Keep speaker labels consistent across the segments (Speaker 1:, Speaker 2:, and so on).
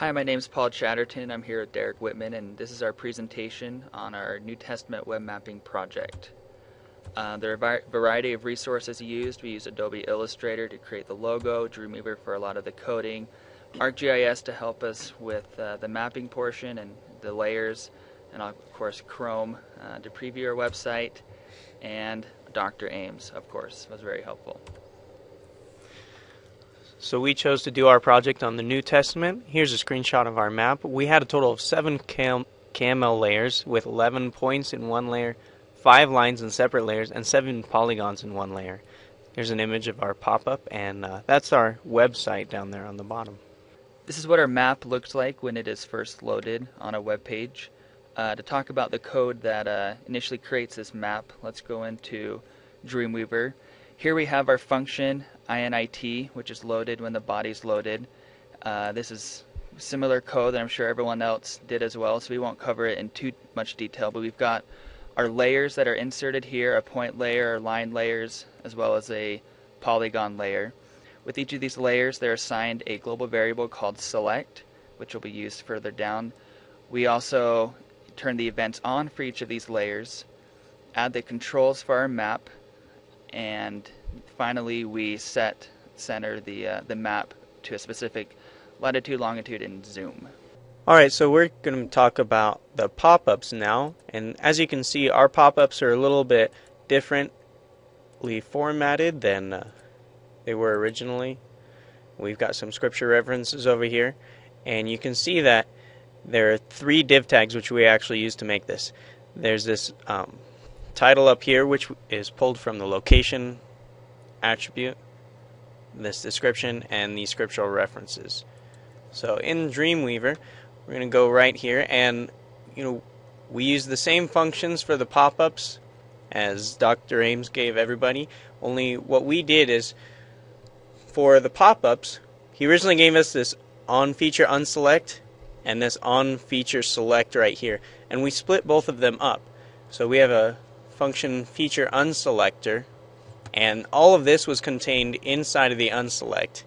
Speaker 1: Hi, my name is Paul Chatterton. I'm here with Derek Whitman, and this is our presentation on our New Testament web mapping project. There are a variety of resources used. We use Adobe Illustrator to create the logo, Dreamweaver for a lot of the coding, ArcGIS to help us with the mapping portion and the layers, and of course Chrome to preview our website, and Dr. Ames, of course, was very helpful.
Speaker 2: So we chose to do our project on the New Testament. Here's a screenshot of our map. We had a total of 7 KML layers with 11 points in one layer, 5 lines in separate layers, and 7 polygons in one layer. Here's an image of our pop-up, and that's our website down there on the bottom.
Speaker 1: This is what our map looks like when it is first loaded on a web page. To talk about the code that initially creates this map, let's go into Dreamweaver. Here we have our function init, which is loaded when the body's loaded. This is similar code that I'm sure everyone else did as well, so we won't cover it in too much detail, but we've got our layers that are inserted here, a point layer, or line layers, as well as a polygon layer. With each of these layers, they're assigned a global variable called select, which will be used further down. We also turn the events on for each of these layers, add the controls for our map, and finally we center the map to a specific latitude, longitude, and zoom.
Speaker 2: Alright, so we're going to talk about the pop-ups now, and as you can see, our pop-ups are a little bit differently formatted than they were originally. We've got some scripture references over here, and you can see that there are 3 div tags which we actually use to make this. There's this title up here, which is pulled from the location attribute, this description, and the scriptural references. So in Dreamweaver, we're going to go right here, and we use the same functions for the pop-ups as Dr. Ames gave everybody, only what we did is for the pop-ups, he originally gave us this on feature unselect and this on feature select right here, and we split both of them up. So we have a function feature unselector, and all of this was contained inside of the unselect.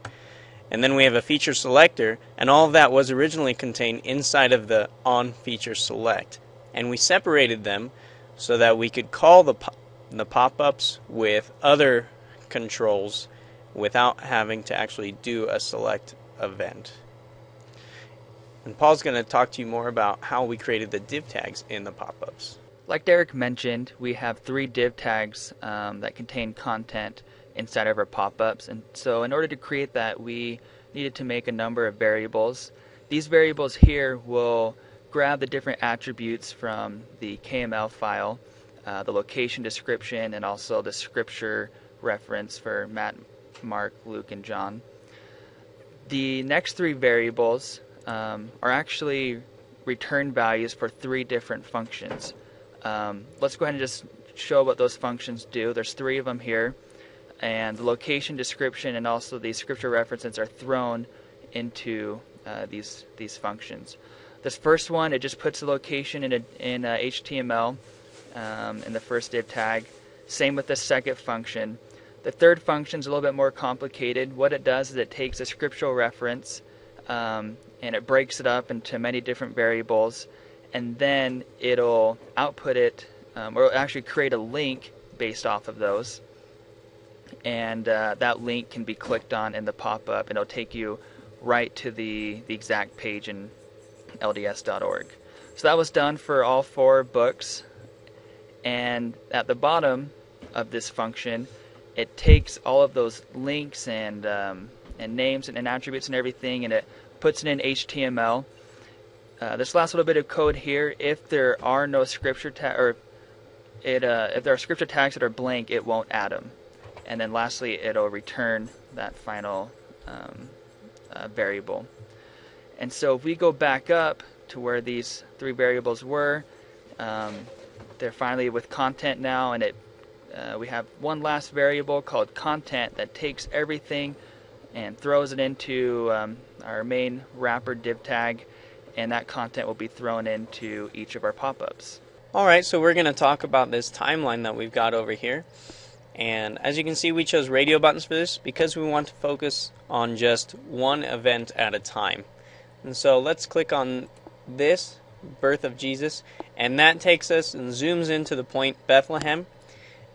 Speaker 2: And then we have a feature selector, and all of that was originally contained inside of the on feature select. And we separated them so that we could call the pop-ups with other controls without having to actually do a select event. And Paul's going to talk to you more about how we created the div tags in the pop-ups.
Speaker 1: Like Derek mentioned, we have 3 div tags that contain content inside of our pop-ups, and so in order to create that, we needed to make a number of variables. These variables here will grab the different attributes from the KML file, the location description, and also the scripture reference for Matt, Mark, Luke, and John. The next 3 variables are actually return values for 3 different functions. Let's go ahead and just show what those functions do. There's 3 of them here, and the location description and also the scripture references are thrown into these functions. This first one, it just puts the location in HTML in the first div tag. Same with the second function. The third function is a little bit more complicated. What it does is it takes a scriptural reference and it breaks it up into many different variables, and then it'll output it, or it'll actually create a link based off of those. And that link can be clicked on in the pop-up, and it'll take you right to the exact page in LDS.org. So that was done for all 4 books. And at the bottom of this function, it takes all of those links and names and attributes and everything, and it puts it in HTML. This last little bit of code here, if there are no scripture tags, or if there are scripture tags that are blank, it won't add them. And then lastly, it'll return that final variable. And so if we go back up to where these 3 variables were, they're finally with content now, and we have one last variable called content that takes everything and throws it into our main wrapper div tag, and that content will be thrown into each of our pop-ups.
Speaker 2: Alright, so we're going to talk about this timeline that we've got over here. And as you can see, we chose radio buttons for this because we want to focus on just one event at a time. And so let's click on this, birth of Jesus, and that takes us and zooms into the point Bethlehem,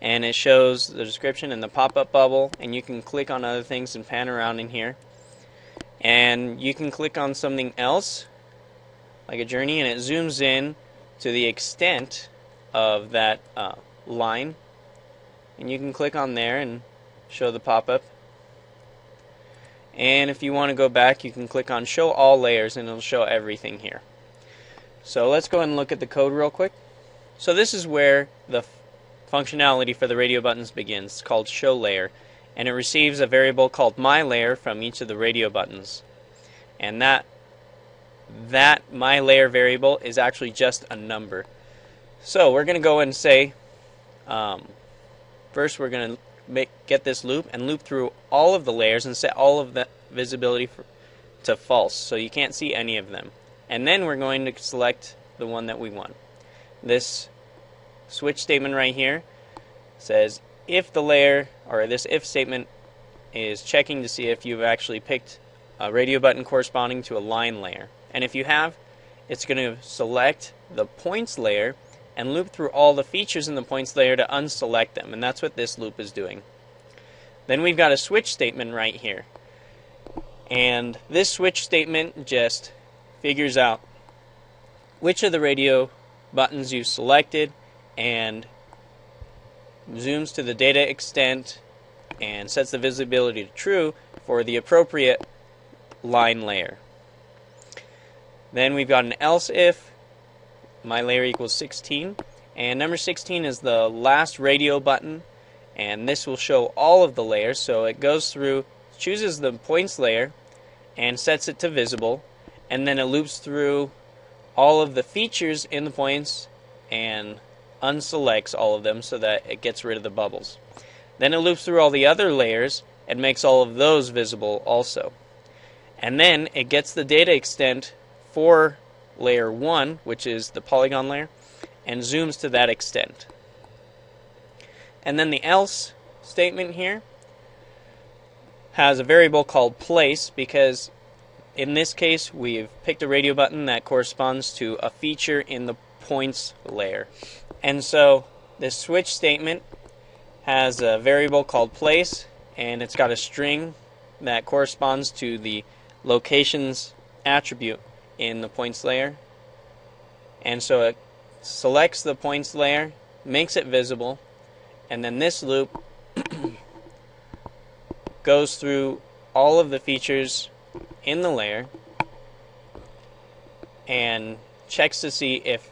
Speaker 2: and it shows the description and the pop-up bubble, and you can click on other things and pan around in here. And you can click on something else, like a journey, and it zooms in to the extent of that line. And you can click on there and show the pop-up. And if you want to go back, you can click on Show All Layers, and it'll show everything here. So let's go ahead and look at the code real quick. So this is where the functionality for the radio buttons begins. It's called Show Layer, and it receives a variable called MyLayer from each of the radio buttons. And that MyLayer variable is actually just a number. So we're going to go and say, first we're going to get this loop and loop through all of the layers and set all of the visibility to false, so you can't see any of them. And then we're going to select the one that we want. This switch statement right here says if the layer, or this if statement is checking to see if you've actually picked a radio button corresponding to a line layer. And if you have, it's going to select the points layer and loop through all the features in the points layer to unselect them, and that's what this loop is doing. Then we've got a switch statement right here, and this switch statement just figures out which of the radio buttons you've selected and zooms to the data extent and sets the visibility to true for the appropriate line layer. Then we've got an else if MyLayer equals 16, and number 16 is the last radio button, and this will show all of the layers. So it goes through, chooses the points layer and sets it to visible, and then it loops through all of the features in the points and unselects all of them so that it gets rid of the bubbles. Then it loops through all the other layers and makes all of those visible also. And then it gets the data extent for layer 1, which is the polygon layer, and zooms to that extent. And then the else statement here has a variable called place, because in this case we've picked a radio button that corresponds to a feature in the points layer. And so this switch statement has a variable called place, and it's got a string that corresponds to the locations attribute in the points layer. And so it selects the points layer, makes it visible, and then this loop goes through all of the features in the layer and checks to see if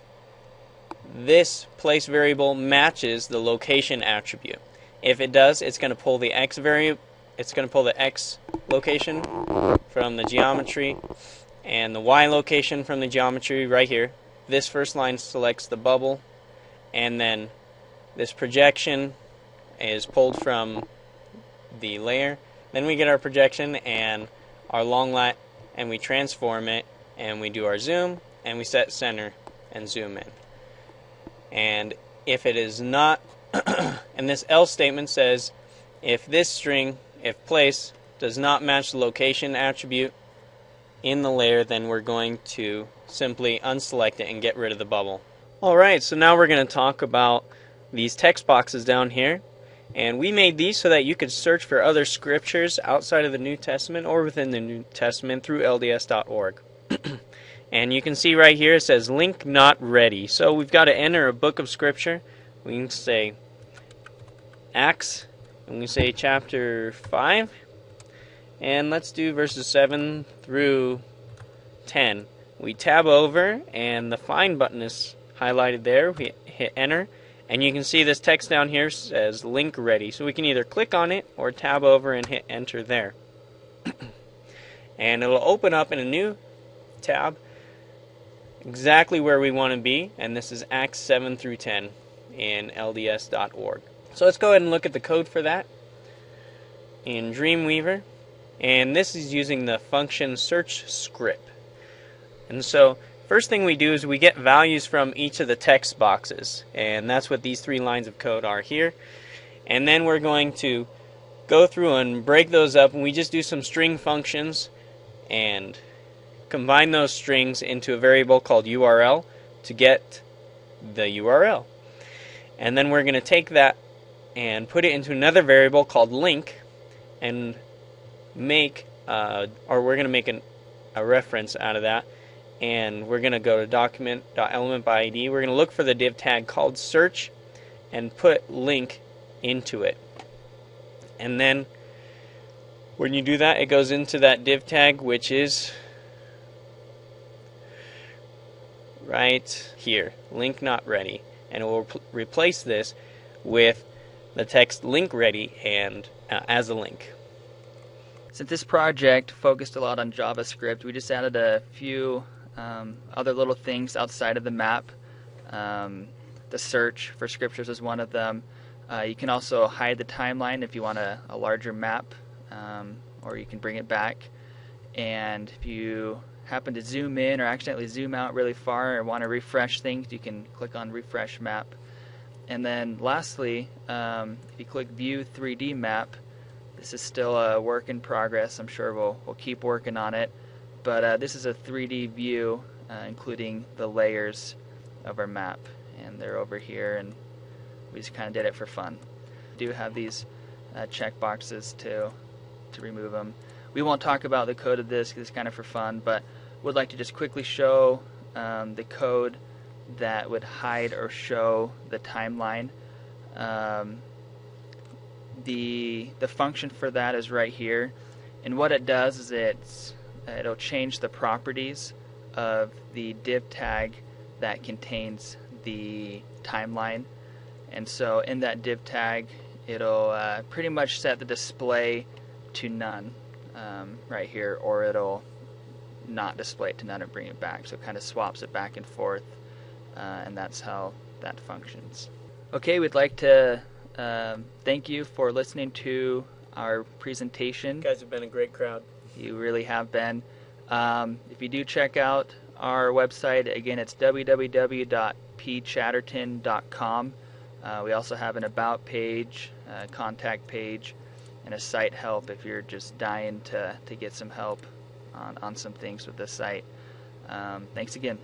Speaker 2: this place variable matches the location attribute. If it does, it's going to pull the x variable, it's going to pull the x location from the geometry and the y location from the geometry right here. This first line selects the bubble, and then this projection is pulled from the layer. Then we get our projection and our long lat, and we transform it, and we do our zoom, and we set center and zoom in. And if it is not, and this else statement says if this string, if place, does not match the location attribute in the layer, then we're going to simply unselect it and get rid of the bubble. Alright, so now we're going to talk about these text boxes down here. And we made these so that you could search for other scriptures outside of the New Testament or within the New Testament through LDS.org. And you can see right here it says link not ready. So we've got to enter a book of scripture. We can say Acts, and we say chapter 5. And let's do verses 7 through 10. We tab over, and the find button is highlighted there. We hit enter, and you can see this text down here says link ready. So we can either click on it or tab over and hit enter there. And it'll open up in a new tab exactly where we want to be, and this is Acts 7 through 10 in LDS.org. So let's go ahead and look at the code for that in Dreamweaver. And this is using the function search script. And so first thing we do is we get values from each of the text boxes, and that's what these 3 lines of code are here. And then we're going to go through and break those up, and we just do some string functions and combine those strings into a variable called URL to get the URL. And then we're going to take that and put it into another variable called link and make, we're going to make a reference out of that. And we're going to go to document.elementById. We're going to look for the div tag called search and put link into it. And then when you do that, it goes into that div tag, which is right here, link not ready. And it will replace this with the text link ready and as a link.
Speaker 1: Since this project focused a lot on JavaScript, we just added a few other little things outside of the map. The search for scriptures is one of them. You can also hide the timeline if you want a larger map, or you can bring it back. And if you happen to zoom in or accidentally zoom out really far or want to refresh things, you can click on refresh map. And then lastly, if you click view 3D map, this is still a work in progress. I'm sure we'll keep working on it. But this is a 3D view, including the layers of our map. And they're over here, and we just kind of did it for fun. We do have these check boxes to remove them. We won't talk about the code of this because it's kind of for fun, but would like to just quickly show the code that would hide or show the timeline. The function for that is right here, and what it does is it'll change the properties of the div tag that contains the timeline. And so in that div tag, it'll pretty much set the display to none right here, or it'll not display it to none and bring it back. So it kind of swaps it back and forth, and that's how that functions. Okay, we'd like to thank you for listening to our presentation.
Speaker 2: You guys have been a great crowd.
Speaker 1: You really have been. If you do check out our website, again, it's www.pchatterton.com. We also have an about page, a contact page, and a site help if you're just dying to get some help on some things with this site. Thanks again.